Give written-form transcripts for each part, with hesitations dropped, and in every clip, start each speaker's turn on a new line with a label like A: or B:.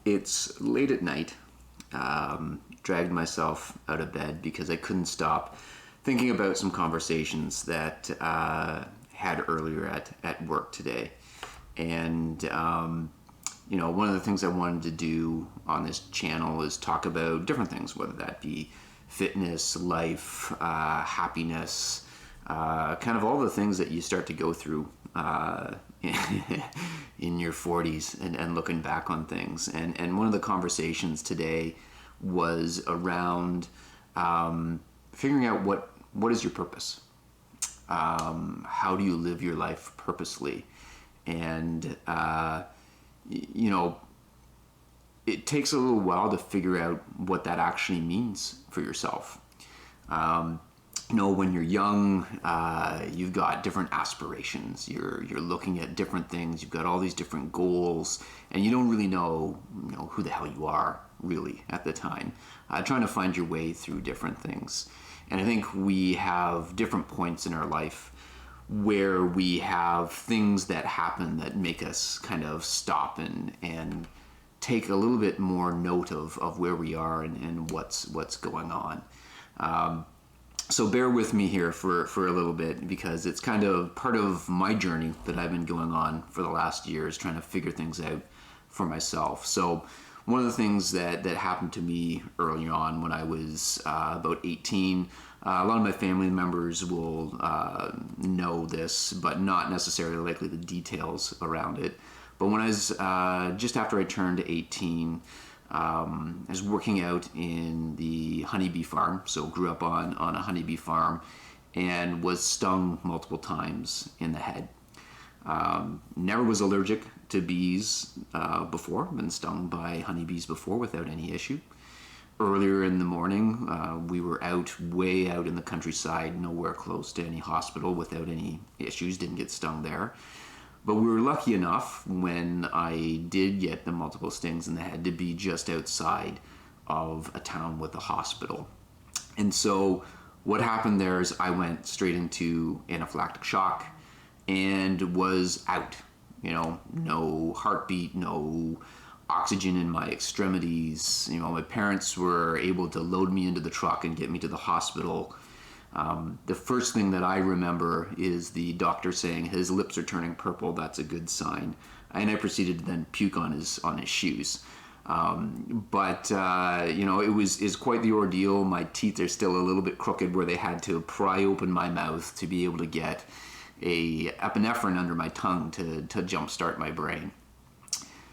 A: It's late at night. Dragged myself out of bed because I couldn't stop thinking about some conversations that had earlier at work today. And, one of the things I wanted to do on this channel is talk about different things, whether that be fitness, life, happiness, kind of all the things that you start to go through in your 40s and looking back on things. And one of the conversations today was around figuring out what is your purpose? How do you live your life purposely? And, it takes a little while to figure out what that actually means for yourself. When you're young, you've got different aspirations. You're looking at different things. You've got all these different goals, and you don't really know who the hell you are really at the time. Trying to find your way through different things. And I think we have different points in our life where we have things that happen that make us kind of stop and take a little bit more note of where we are and what's going on. So bear with me here for a little bit, because it's kind of part of my journey that I've been going on for the last years, trying to figure things out for myself. So one of the things that happened to me early on when I was about 18, a lot of my family members will know this, but not necessarily likely the details around it. But when I was just after I turned 18, I was working out in the honeybee farm, so grew up on a honeybee farm, and was stung multiple times in the head. Never was allergic to bees before, been stung by honeybees before without any issue. Earlier in the morning, we were way out in the countryside, nowhere close to any hospital, without any issues, didn't get stung there. But we were lucky enough when I did get the multiple stings in the head to be just outside of a town with a hospital. And so what happened there is I went straight into anaphylactic shock and was out. No heartbeat, no oxygen in my extremities. My parents were able to load me into the truck and get me to the hospital. The first thing that I remember is the doctor saying his lips are turning purple. That's a good sign. And I proceeded to then puke on his shoes. But it was quite the ordeal. My teeth are still a little bit crooked, where they had to pry open my mouth to be able to get a epinephrine under my tongue to jumpstart my brain.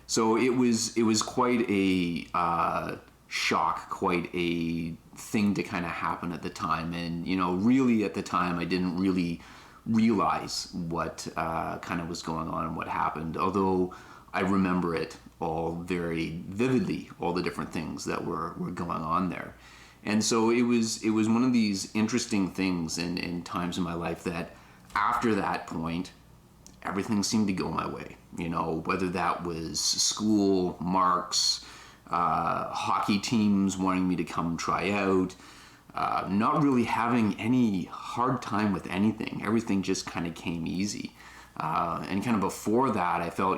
A: So it was quite a shock, quite a thing to kind of happen at the time. And really at the time I didn't really realize what kind of was going on and what happened, although I remember it all very vividly, all the different things that were going on there. And so it was one of these interesting things in times in my life that after that point everything seemed to go my way, whether that was school, marks, hockey teams wanting me to come try out, not really having any hard time with anything. Everything just kind of came easy. And kind of before that, I felt,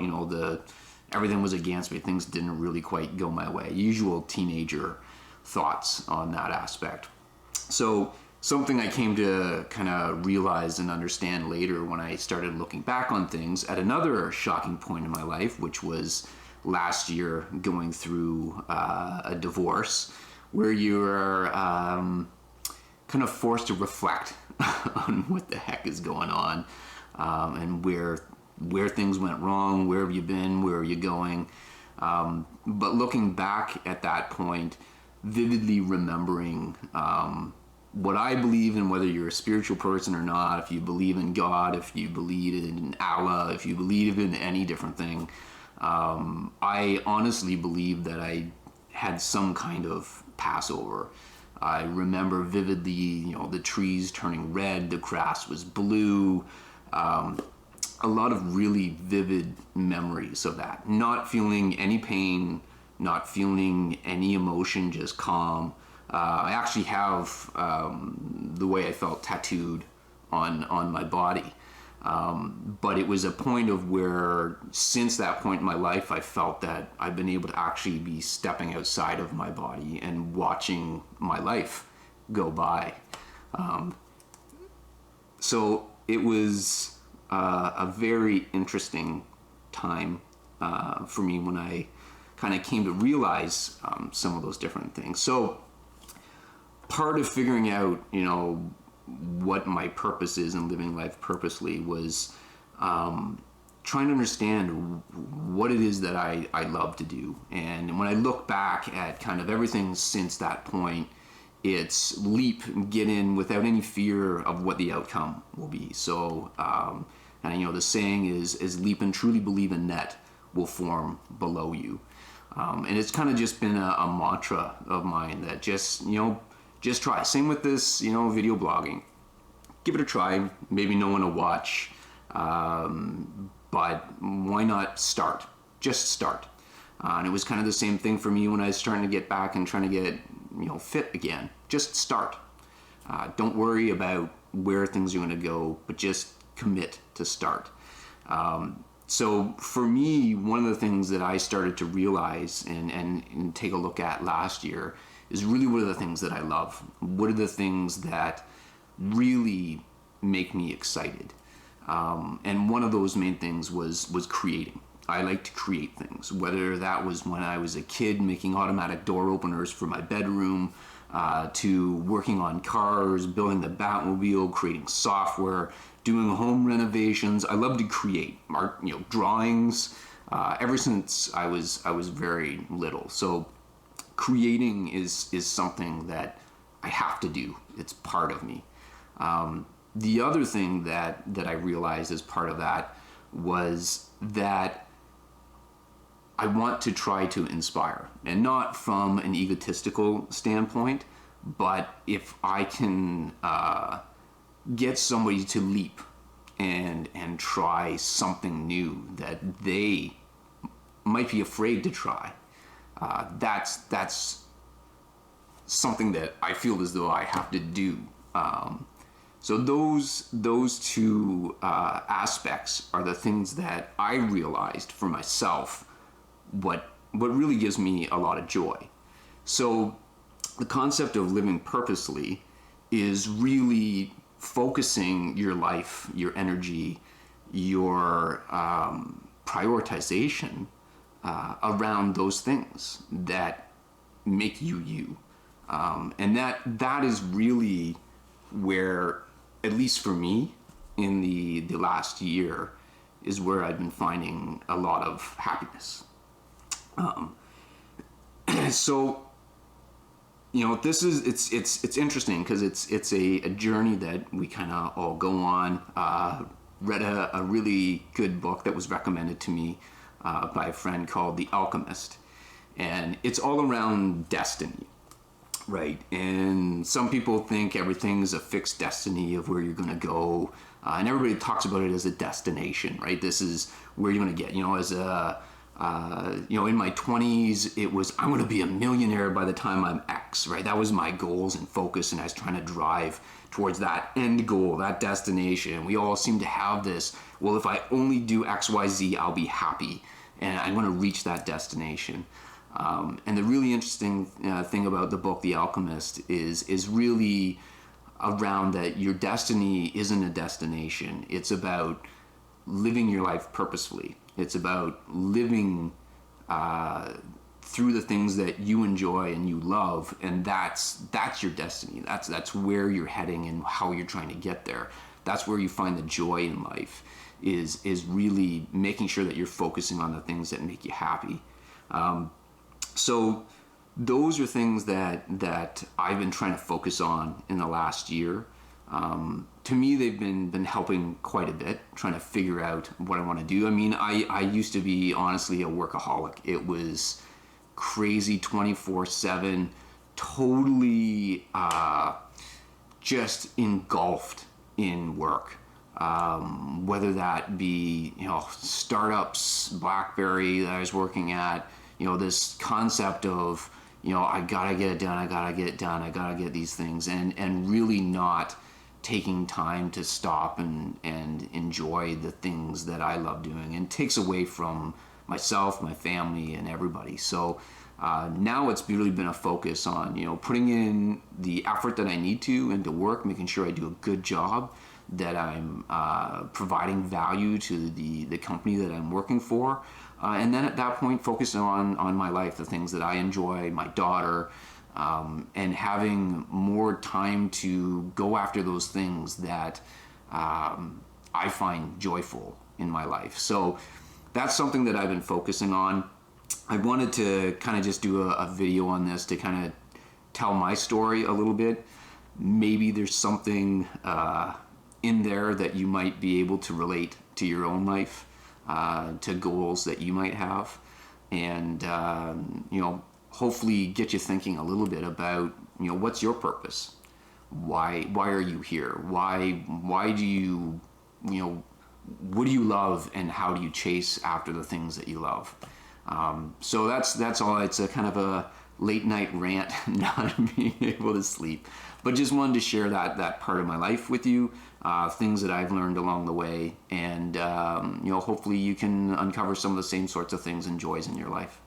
A: everything was against me. Things didn't really quite go my way. Usual teenager thoughts on that aspect. So something I came to kind of realize and understand later when I started looking back on things at another shocking point in my life, which was last year going through a divorce, where you're kind of forced to reflect on what the heck is going on, and where things went wrong, where have you been, where are you going. But looking back at that point, vividly remembering what I believe in, whether you're a spiritual person or not, if you believe in God, if you believe in Allah, if you believe in any different thing, I honestly believe that I had some kind of Passover. I remember vividly, the trees turning red, the grass was blue, a lot of really vivid memories of that. Not feeling any pain, not feeling any emotion, just calm. I actually have the way I felt tattooed on my body. But it was a point of where, since that point in my life, I felt that I've been able to actually be stepping outside of my body and watching my life go by. So it was a very interesting time for me when I kind of came to realize some of those different things. So part of figuring out, what my purpose is in living life purposely was trying to understand what it is that I love to do. And when I look back at kind of everything since that point, it's leap and get in without any fear of what the outcome will be. So, and the saying is leap and truly believe a net will form below you. And it's kind of just been a mantra of mine that just try. Same with this, video blogging. Give it a try. Maybe no one will watch, but why not start? Just start. And it was kind of the same thing for me when I was starting to get back and trying to get, fit again. Just start. Don't worry about where things are going to go, but just commit to start. So for me, one of the things that I started to realize and take a look at last year is really what are the things that I love? What are the things that really make me excited? And one of those main things was creating. I like to create things, whether that was when I was a kid making automatic door openers for my bedroom, to working on cars, building the Batmobile, creating software, doing home renovations. I love to create art, drawings, ever since I was very little. So creating is something that I have to do. It's part of me. The other thing that I realized as part of that was that I want to try to inspire, and not from an egotistical standpoint, but if I can get somebody to leap and try something new that they might be afraid to try, that's something that I feel as though I have to do. So those two aspects are the things that I realized for myself what really gives me a lot of joy. So the concept of living purposely is really focusing your life, your energy, your prioritization around those things that make you you. And that is really where, at least for me, in the last year, is where I've been finding a lot of happiness. So, this is it's interesting because it's a journey that we kind of all go on. Read a really good book that was recommended to me by a friend called The Alchemist, and it's all around destiny. Right, and some people think everything's a fixed destiny of where you're going to go, and everybody talks about it as a destination, right? This is where you're going to get, as a, in my 20s, it was, I'm going to be a millionaire by the time I'm X, right? That was my goals and focus, and I was trying to drive towards that end goal, that destination. We all seem to have this, well, if I only do X, Y, Z, I'll be happy, and I'm going to reach that destination. And the really interesting thing about the book, The Alchemist, is really around that your destiny isn't a destination. It's about living your life purposefully. It's about living through the things that you enjoy and you love, and that's your destiny. That's where you're heading and how you're trying to get there. That's where you find the joy in life, is really making sure that you're focusing on the things that make you happy. So those are things that I've been trying to focus on in the last year. To me, they've been helping quite a bit, trying to figure out what I want to do. I mean, I used to be, honestly, a workaholic. It was crazy 24/7, totally just engulfed in work. Whether that be, startups, BlackBerry that I was working at, this concept of, I gotta get it done, I gotta get these things, and really not taking time to stop and enjoy the things that I love doing, and takes away from myself, my family, and everybody. So now it's really been a focus on, putting in the effort that I need to into work, making sure I do a good job, that I'm providing value to the company that I'm working for. And then at that point, focusing on my life, the things that I enjoy, my daughter, and having more time to go after those things that I find joyful in my life. So that's something that I've been focusing on. I wanted to kind of just do a video on this to kind of tell my story a little bit. Maybe there's something in there that you might be able to relate to your own life, to goals that you might have, and hopefully get you thinking a little bit about what's your purpose. Why are you here? Why do you what do you love, and how do you chase after the things that you love? So that's all. It's a kind of a late night rant, not being able to sleep, but just wanted to share that part of my life with you, things that I've learned along the way, and hopefully you can uncover some of the same sorts of things and joys in your life.